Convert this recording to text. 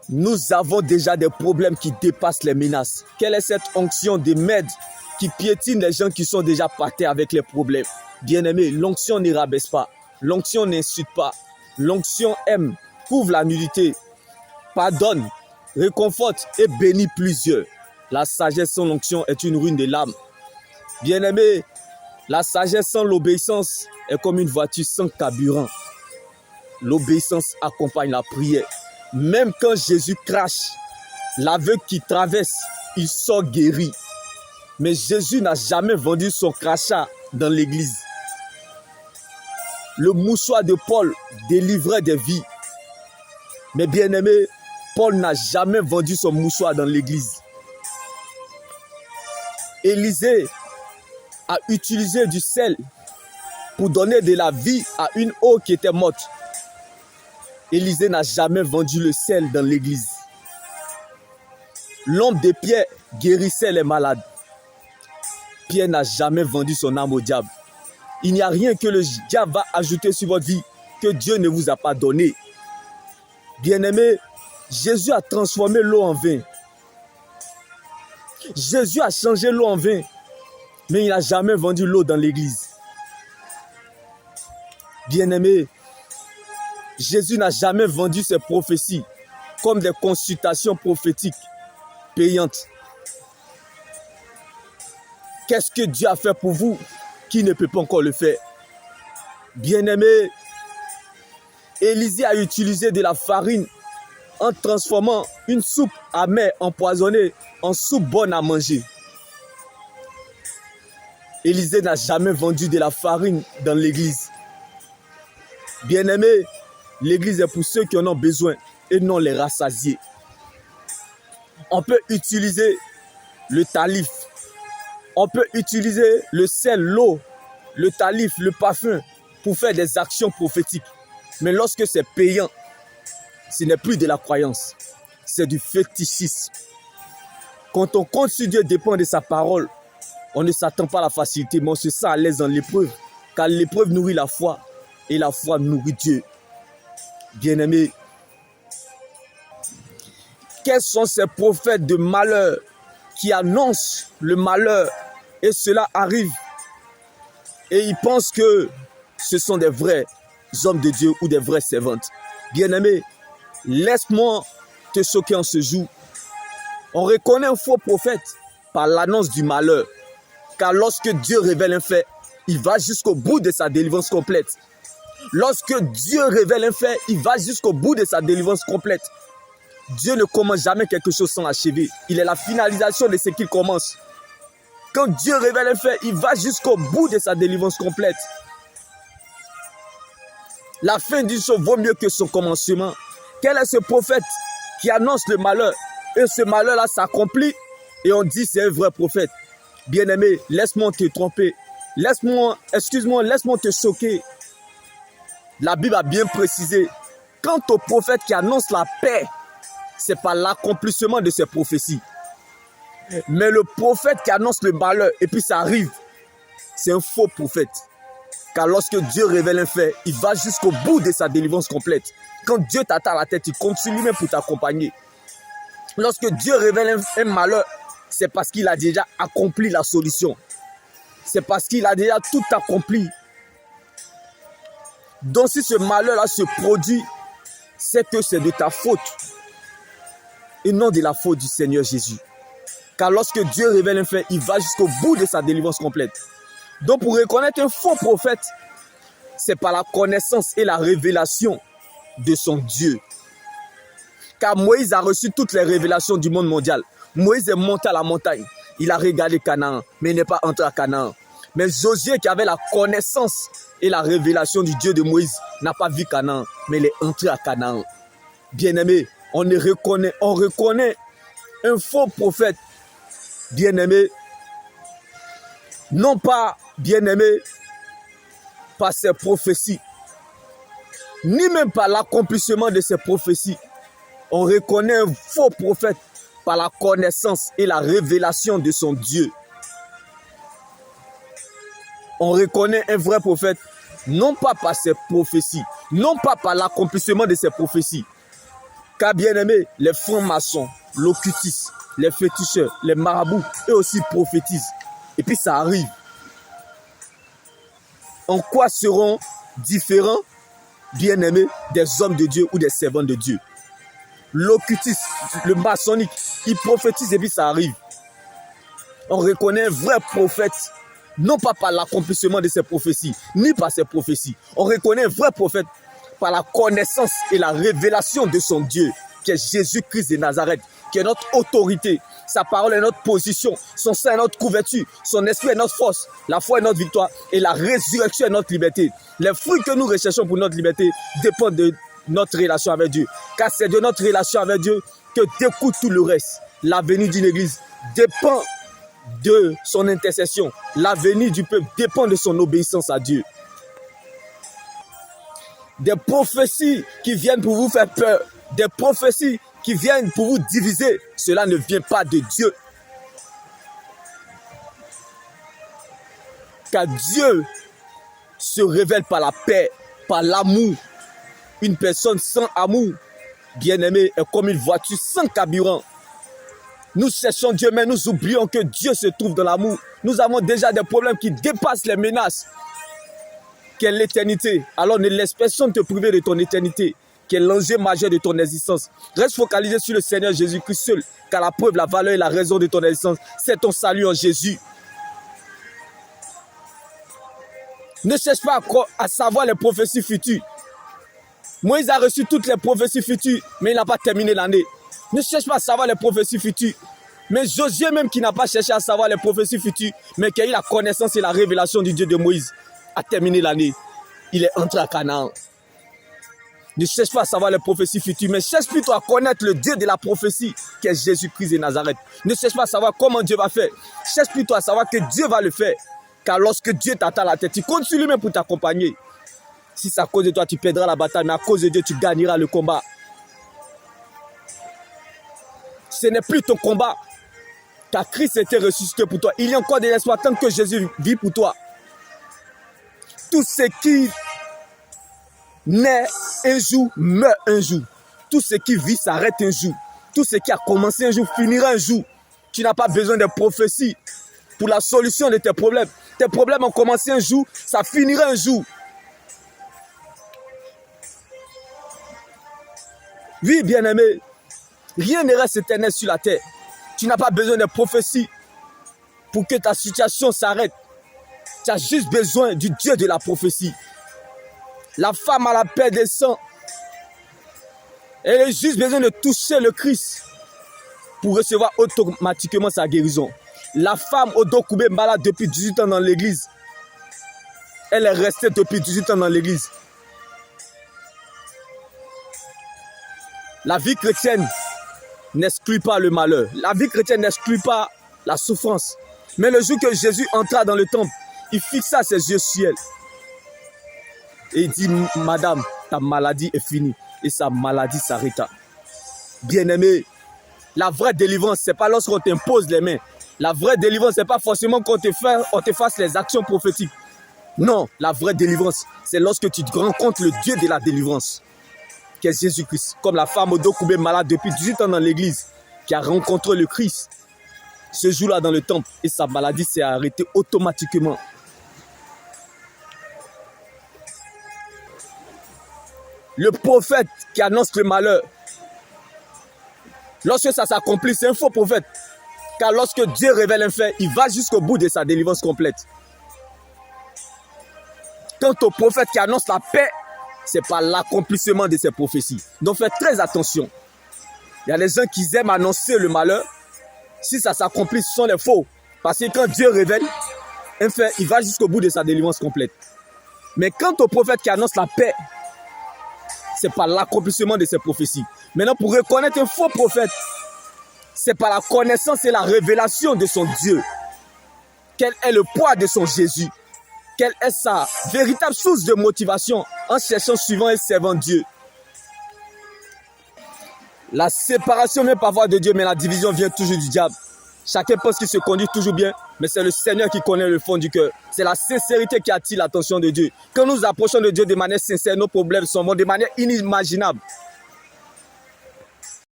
Nous avons déjà des problèmes qui dépassent les menaces. Quelle est cette onction de Mède qui piétine les gens qui sont déjà par terre avec les problèmes? Bien-aimé, l'onction ne rabaisse pas. L'onction n'insulte pas. L'onction aime, couvre la nudité, pardonne, réconforte et bénit plusieurs. La sagesse sans l'onction est une ruine de l'âme. Bien-aimé, la sagesse sans l'obéissance est comme une voiture sans carburant. L'obéissance accompagne la prière. Même quand Jésus crache, l'aveugle qui traverse, il sort guéri. Mais Jésus n'a jamais vendu son crachat dans l'église. Le mouchoir de Paul délivrait des vies. Mais bien aimé, Paul n'a jamais vendu son mouchoir dans l'église. Élisée a utilisé du sel pour donner de la vie à une eau qui était morte. Élisée n'a jamais vendu le sel dans l'église. L'homme de Pierre guérissait les malades. Pierre n'a jamais vendu son âme au diable. Il n'y a rien que le diable va ajouter sur votre vie que Dieu ne vous a pas donné. Bien-aimé, Jésus a transformé l'eau en vin. Jésus a changé l'eau en vin, mais il n'a jamais vendu l'eau dans l'église. Bien-aimé, Jésus n'a jamais vendu ses prophéties comme des consultations prophétiques payantes. Qu'est-ce que Dieu a fait pour vous qui ne peut pas encore le faire? Bien-aimé, Élisée a utilisé de la farine en transformant une soupe amère empoisonnée en soupe bonne à manger. Élisée n'a jamais vendu de la farine dans l'église. Bien-aimé, l'église est pour ceux qui en ont besoin et non les rassasiés. On peut utiliser le talif. On peut utiliser le sel, l'eau, le talif, le parfum pour faire des actions prophétiques. Mais lorsque c'est payant, ce n'est plus de la croyance, c'est du fétichisme. Quand on compte sur Dieu, dépend de sa parole, on ne s'attend pas à la facilité, mais on se sent à l'aise dans l'épreuve, car l'épreuve nourrit la foi et la foi nourrit Dieu. Bien-aimés, quels sont ces prophètes de malheur qui annoncent le malheur et cela arrive et ils pensent que ce sont des vrais hommes de Dieu ou des vraies servantes? Bien-aimés, laisse-moi te choquer en ce jour. On reconnaît un faux prophète par l'annonce du malheur. Car lorsque Dieu révèle un fait, il va jusqu'au bout de sa délivrance complète. Lorsque Dieu révèle un fait, il va jusqu'au bout de sa délivrance complète. Dieu ne commence jamais quelque chose sans l'achever. Il est la finalisation de ce qu'il commence. Quand Dieu révèle un fait, il va jusqu'au bout de sa délivrance complète. La fin d'une chose vaut mieux que son commencement. Quel est ce prophète qui annonce le malheur? Et ce malheur-là s'accomplit et on dit c'est un vrai prophète. Bien-aimé, laisse-moi te tromper. Laisse-moi te choquer. La Bible a bien précisé. Quant au prophète qui annonce la paix, c'est pas l'accomplissement de ses prophéties. Mais le prophète qui annonce le malheur et puis ça arrive, c'est un faux prophète. Car lorsque Dieu révèle un fait, il va jusqu'au bout de sa délivrance complète. Quand Dieu t'attend à la tête, il continue même pour t'accompagner. Lorsque Dieu révèle un malheur, c'est parce qu'il a déjà accompli la solution. C'est parce qu'il a déjà tout accompli. Donc si ce malheur-là se produit, c'est que c'est de ta faute et non de la faute du Seigneur Jésus. Car lorsque Dieu révèle un fait, il va jusqu'au bout de sa délivrance complète. Donc pour reconnaître un faux prophète, c'est par la connaissance et la révélation de son Dieu. Car Moïse a reçu toutes les révélations du monde mondial. Moïse est monté à la montagne. Il a regardé Canaan, mais il n'est pas entré à Canaan. Mais Josué, qui avait la connaissance et la révélation du Dieu de Moïse, n'a pas vu Canaan, mais il est entré à Canaan. Bien-aimé, on reconnaît un faux prophète. Bien-aimé, non pas bien-aimé par ses prophéties, ni même par l'accomplissement de ses prophéties. On reconnaît un faux prophète par la connaissance et la révélation de son Dieu. On reconnaît un vrai prophète non pas par ses prophéties, non pas par l'accomplissement de ses prophéties. Car bien aimé, les francs-maçons, l'occultistes, les féticheurs, les marabouts, eux aussi prophétisent. Et puis ça arrive. En quoi seront différents, bien aimés, des hommes de Dieu ou des servants de Dieu? L'occultiste, le maçonnique, il prophétise et puis ça arrive. On reconnaît un vrai prophète, non pas par l'accomplissement de ses prophéties, ni par ses prophéties. On reconnaît un vrai prophète par la connaissance et la révélation de son Dieu, qui est Jésus-Christ de Nazareth, qui est notre autorité. Sa parole est notre position, son sang est notre couverture, son esprit est notre force, la foi est notre victoire et la résurrection est notre liberté. Les fruits que nous recherchons pour notre liberté dépendent de notre relation avec Dieu. Car c'est de notre relation avec Dieu que découle tout le reste. L'avenir d'une église dépend de son intercession. L'avenir du peuple dépend de son obéissance à Dieu. Des prophéties qui viennent pour vous faire peur, des prophéties qui viennent pour vous diviser, cela ne vient pas de Dieu. Car Dieu se révèle par la paix, par l'amour. Une personne sans amour, bien-aimée, est comme une voiture sans carburant. Nous cherchons Dieu, mais nous oublions que Dieu se trouve dans l'amour. Nous avons déjà des problèmes qui dépassent les menaces. Quelle l'éternité? Alors ne laisse personne te priver de ton éternité, qui est l'enjeu majeur de ton existence. Reste focalisé sur le Seigneur Jésus-Christ seul, car la preuve, la valeur et la raison de ton existence, c'est ton salut en Jésus. Ne cherche pas à savoir les prophéties futures. Moïse a reçu toutes les prophéties futures, mais il n'a pas terminé l'année. Ne cherche pas à savoir les prophéties futures. Mais Josué même qui n'a pas cherché à savoir les prophéties futures, mais qui a eu la connaissance et la révélation du Dieu de Moïse, a terminé l'année. Il est entré à Canaan. Ne cherche pas à savoir les prophéties futures, mais cherche plutôt à connaître le Dieu de la prophétie, qui est Jésus-Christ de Nazareth. Ne cherche pas à savoir comment Dieu va faire. Cherche plutôt à savoir que Dieu va le faire. Car lorsque Dieu t'attend la tête, il compte sur lui-même pour t'accompagner. Si c'est à cause de toi, tu perdras la bataille, mais à cause de Dieu, tu gagneras le combat. Ce n'est plus ton combat, car Christ était ressuscité pour toi. Il y a encore de l'espoir tant que Jésus vit pour toi. Tout ce qui naît un jour, meurt un jour. Tout ce qui vit s'arrête un jour. Tout ce qui a commencé un jour finira un jour. Tu n'as pas besoin de prophéties pour la solution de tes problèmes. Tes problèmes ont commencé un jour, ça finira un jour. Oui, bien-aimé, rien ne reste éternel sur la terre. Tu n'as pas besoin de prophéties pour que ta situation s'arrête. Tu as juste besoin du Dieu de la prophétie. La femme à la paix des sangs, elle a juste besoin de toucher le Christ pour recevoir automatiquement sa guérison. La femme au dos coupé malade depuis 18 ans dans l'église, elle est restée depuis 18 ans dans l'église. La vie chrétienne n'exclut pas le malheur. La vie chrétienne n'exclut pas la souffrance. Mais le jour que Jésus entra dans le temple, il fixa ses yeux au ciel. Et il dit, madame, ta maladie est finie. Et sa maladie s'arrêta. Bien-aimé, la vraie délivrance, ce n'est pas lorsqu'on t'impose les mains. La vraie délivrance, ce n'est pas forcément qu'on te fasse les actions prophétiques. Non, la vraie délivrance, c'est lorsque tu rencontres le Dieu de la délivrance, qui est Jésus-Christ. Comme la femme au dos coupé malade depuis 18 ans dans l'église, qui a rencontré le Christ ce jour-là dans le temple, et sa maladie s'est arrêtée automatiquement. Le prophète qui annonce le malheur, lorsque ça s'accomplit, c'est un faux prophète. Car lorsque Dieu révèle un fait, il va jusqu'au bout de sa délivrance complète. Quant au prophète qui annonce la paix, c'est pas l'accomplissement de ses prophéties. Donc faites très attention. Il y a des gens qui aiment annoncer le malheur. Si ça s'accomplit, ce sont les faux. Parce que quand Dieu révèle un fait, il va jusqu'au bout de sa délivrance complète. Mais quant au prophète qui annonce la paix, c'est pas l'accomplissement de ses prophéties. Maintenant, pour reconnaître un faux prophète, c'est par la connaissance et la révélation de son Dieu. Quel est le poids de son Jésus? Quelle est sa véritable source de motivation en cherchant, suivant et servant Dieu? La séparation vient par voie de Dieu, mais la division vient toujours du diable. Chacun pense qu'il se conduit toujours bien, mais c'est le Seigneur qui connaît le fond du cœur. C'est la sincérité qui attire l'attention de Dieu. Quand nous approchons de Dieu de manière sincère, nos problèmes s'en vont de manière inimaginable.